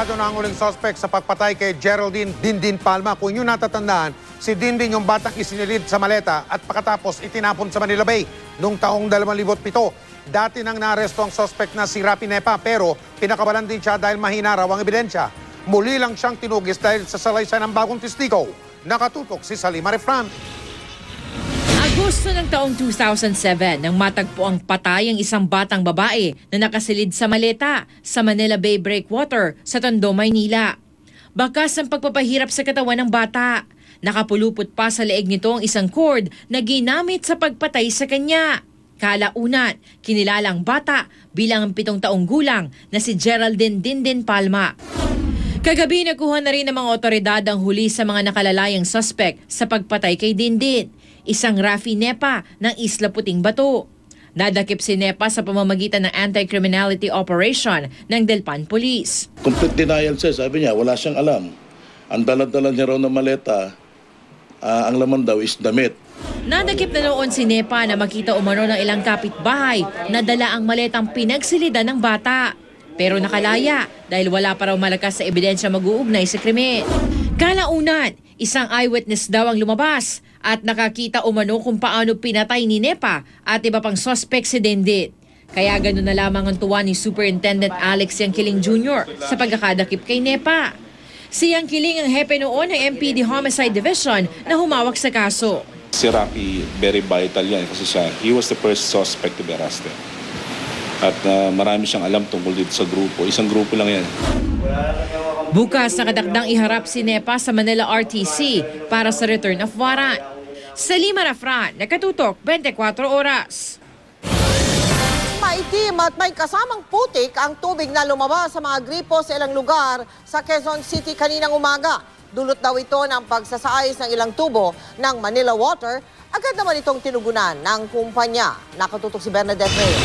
Arestado na ang uling suspect sa pagpatay kay Geraldine Dindin Palma. Kung yun natatandaan, si Dindin yung batang isinilid sa maleta at pagkatapos itinapon sa Manila Bay noong taong 2007. Dati nang naaresto ang suspect na si Rapi Nepa pero pinakabalan din siya dahil mahina raw ang ebidensya. Muli lang siyang tinugis dahil sa salaysay ng bagong testigo. Nakatutok si Salima Refran. Agosto ng taong 2007 nang matagpo ang patay ang isang batang babae na nakasilid sa maleta sa Manila Bay Breakwater sa Tondo, Maynila. Bakas ang pagpapahirap sa katawan ng bata. Nakapulupot pa sa leeg nito ang isang cord na ginamit sa pagpatay sa kanya. Kalaunan, kinilalang bata bilang 7 taong gulang na si Geraldine Dindin Palma. Kagabi nakuha na rin ng mga otoridad ang huli sa mga nakalalayang suspect sa pagpatay kay Dindin. Isang Rafi Nepa ng Isla Puting Bato. Nadakip si Nepa sa pamamagitan ng anti-criminality operation ng Delpan Police. Complete denial siya. Sabi niya, wala siyang alam. Ang dala-dala niya raw ng maleta, ang laman daw is damit. Nadakip na noon si Nepa na makita umano ng ilang kapitbahay na dala ang maletang pinagsilidan ng bata. Pero nakalaya dahil wala pa raw malakas sa ebidensya mag-uugnay sa krimen. Kalaunan, isang eyewitness daw ang lumabas at nakakita umano kung paano pinatay ni Nepa at iba pang suspect si Dindin. Kaya gano'n na lamang ang tuwa ni Superintendent Alex Yangkiling Jr. sa pagkakadakip kay Nepa. Si Yangkiling ang hepe noon ng MPD Homicide Division na humawak sa kaso. Si Rocky, very vital yan kasi he was the first suspect to be arrested. At marami siyang alam tungkol dito sa grupo. Isang grupo lang yan. Bukas nakadakdang iharap si Nepa sa Manila RTC para sa return of warrant. Salima Refran, Nakatutok, 24 Oras. Maitim at may kasamang putik ang tubig na lumabas sa mga gripo sa ilang lugar sa Quezon City kaninang umaga. Dulot daw ito ng pagsasaayos ng ilang tubo ng Manila Water. Agad naman itong tinugunan ng kumpanya. Nakatutok si Bernadette Reyes.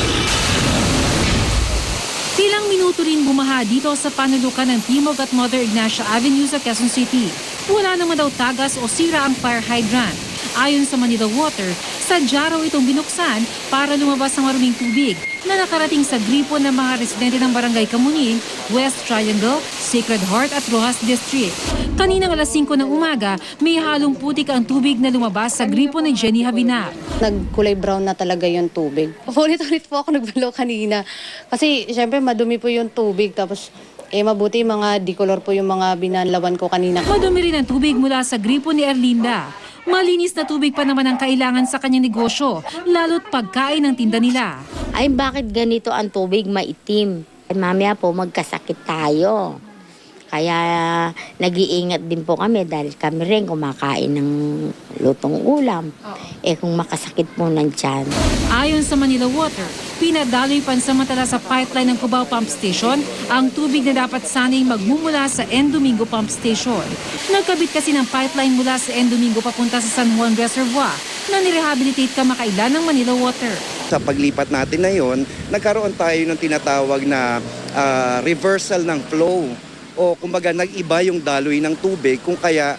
Silang minuto rin bumaha dito sa panulukan ng Timog at Mother Ignacia Avenue sa Quezon City. Wala naman daw tagas o sira ang fire hydrant. Ayon sa Manila Water, sadya raw itong binuksan para lumabas ang maruming tubig na nakarating sa gripo ng mga residente ng Barangay Kamuning, West Triangle, Sacred Heart at Rojas District. Kaninang alas 5 ng umaga, may halong putik ang tubig na lumabas sa gripo ni Jenny Habinar. Nagkulay brown na talaga yung tubig. Ulit-ulit po ako nagbalo kanina. Kasi syempre madumi po yung tubig. Tapos mabuti mga dikolor po yung mga binalawan ko kanina. Madumi rin ang tubig mula sa gripo ni Erlinda. Malinis na tubig pa naman ang kailangan sa kanyang negosyo, lalo't pagkain ng tinda nila. Ay, bakit ganito ang tubig maitim? Mamaya po magkasakit tayo. Kaya nag-iingat din po kami dahil kami rin kumakain ng lutong ulam. Kung makasakit po ng tiyan. Ayon sa Manila Water, pinadaloy pansamantala sa pipeline ng Cubao Pump Station ang tubig na dapat sanay magmumula sa N. Domingo Pump Station. Nagkabit kasi ng pipeline mula sa N. Domingo papunta sa San Juan Reservoir na nirehabilitate kamakailan ng Manila Water. Sa paglipat natin na yon, nagkaroon tayo ng tinatawag na reversal ng flow. O kumbaga nag-iba yung daloy ng tubig kung kaya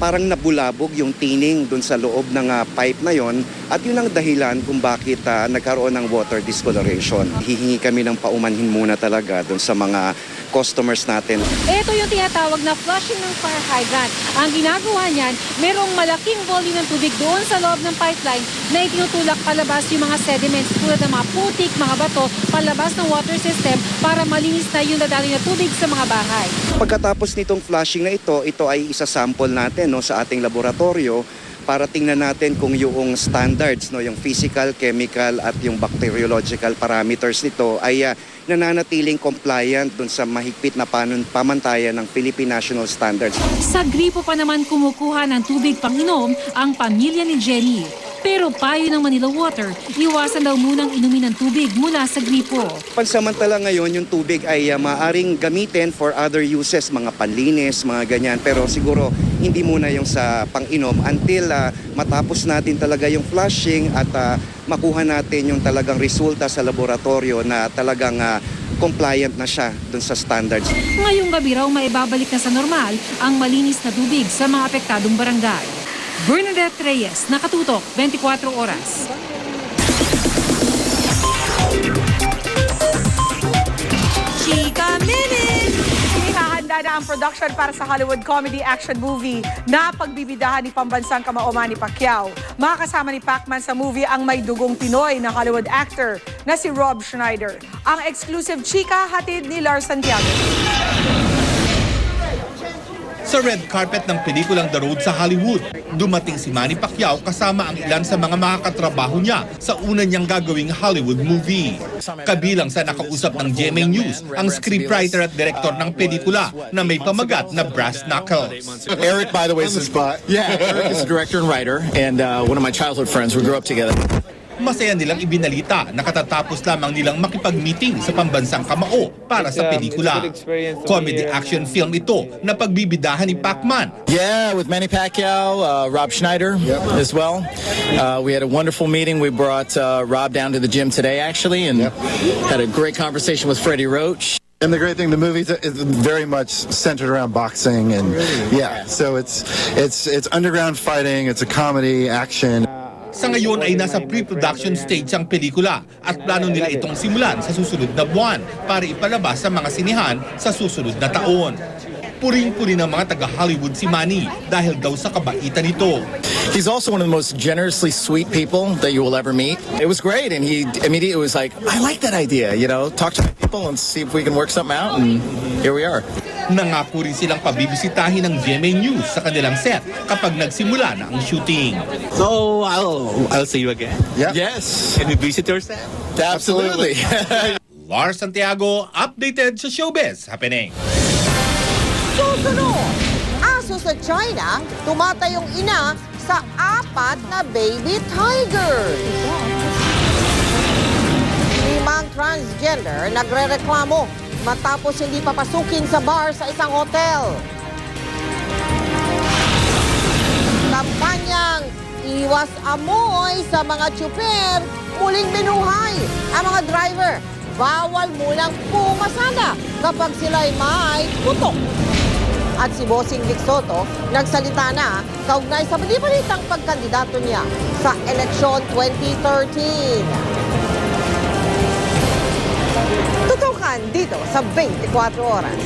parang nabulabog yung tining dun sa loob ng pipe na yon at yun ang dahilan kung bakit nagkaroon ng water discoloration. Hihingi kami ng paumanhin muna talaga dun sa mga customers natin. Ito yung tinatawag na flushing ng fire hydrant. Ang ginagawa niyan, merong malaking volume ng tubig doon sa loob ng pipeline na itinutulak palabas yung mga sediments tulad ng mga putik, mga bato, palabas ng water system para malinis na yung dadaloy na tubig sa mga bahay. Pagkatapos nitong flushing na ito ay isa-sample natin sa ating laboratorio para tingnan natin kung yung standards, yung physical, chemical at yung bacteriological parameters nito ay nananatiling compliant dun sa mahigpit na pamantayan ng Philippine National Standards. Sa gripo pa naman kumukuha ng tubig pang-inom ang pamilya ni Jenny. Pero payo ng Manila Water, iwasan daw munang inumin ng tubig mula sa gripo. Pansamantala ngayon, yung tubig ay maaaring gamitin for other uses, mga panlinis, mga ganyan. Pero siguro hindi muna yung sa pang-inom until matapos natin talaga yung flushing at makuha natin yung talagang resulta sa laboratorio na talagang compliant na siya dun sa standards. Ngayong gabi raw maibabalik na sa normal ang malinis na tubig sa mga apektadong barangay. Bernadette Reyes, Nakatutok, 24 Oras. Chika Minute! Nagsisimula na ang production para sa Hollywood comedy action movie na pagbibidahan ni pambansang kamao Manny Pacquiao. Makakasama ni Pacman sa movie ang may dugong Pinoy na Hollywood actor na si Rob Schneider. Ang exclusive chika hatid ni Lars Santiago. Sa red carpet ng pelikulang The Road sa Hollywood, dumating si Manny Pacquiao kasama ang ilan sa mga makakatrabaho niya sa una niyang gagawing Hollywood movie. Kabilang sa nakausap ng GMA News, ang scriptwriter at director ng pelikula na may pamagat na Brass Knuckles. Eric, by the way, is Eric is the director and writer, and one of my childhood friends. We grew up together. Masaya nilang ibinalita na katatapos lamang nilang makipag-meeting sa pambansang kamao para sa pelikula. Comedy action film ito na pagbibidahan ni Pacman. Yeah, with Manny Pacquiao, Rob Schneider as well. We had a wonderful meeting. We brought Rob down to the gym today, actually, and had a great conversation with Freddie Roach. And the great thing, the movie is very much centered around boxing, and so it's underground fighting. It's a comedy action. Sa ngayon ay nasa pre-production stage ang pelikula at plano nila itong simulan sa susunod na buwan para ipalabas sa mga sinihan sa susunod na taon. Puring-puri ng mga taga-Hollywood si Manny dahil daw sa kabaitan nito. He's also one of the most generously sweet people that you will ever meet. It was great, and he immediately was like, I like that idea, talk to my people and see if we can work something out, and here we are. Nangako rin silang pabibisitahin ng GMA News sa kanilang set kapag nagsimula na ang shooting. So, I'll see you again. Yes. Can we visit your set? Absolutely. Lars Santiago, updated sa Showbiz Happening. Susunod, aso sa China, tumatayong ina sa 4 na baby tigers. 5 transgender nagrereklamo matapos hindi papasukin sa bar sa isang hotel. Kampanyang iwas amoy sa mga tsuper, muling binuhay ang mga driver. Bawal mulang pumasada kapag sila'y may putok. At si Bossing Vic Soto nagsalita na kaugnay sa balibalitang pagkandidato niya sa eleksyon 2013. Tutukan dito sa 24 Oras.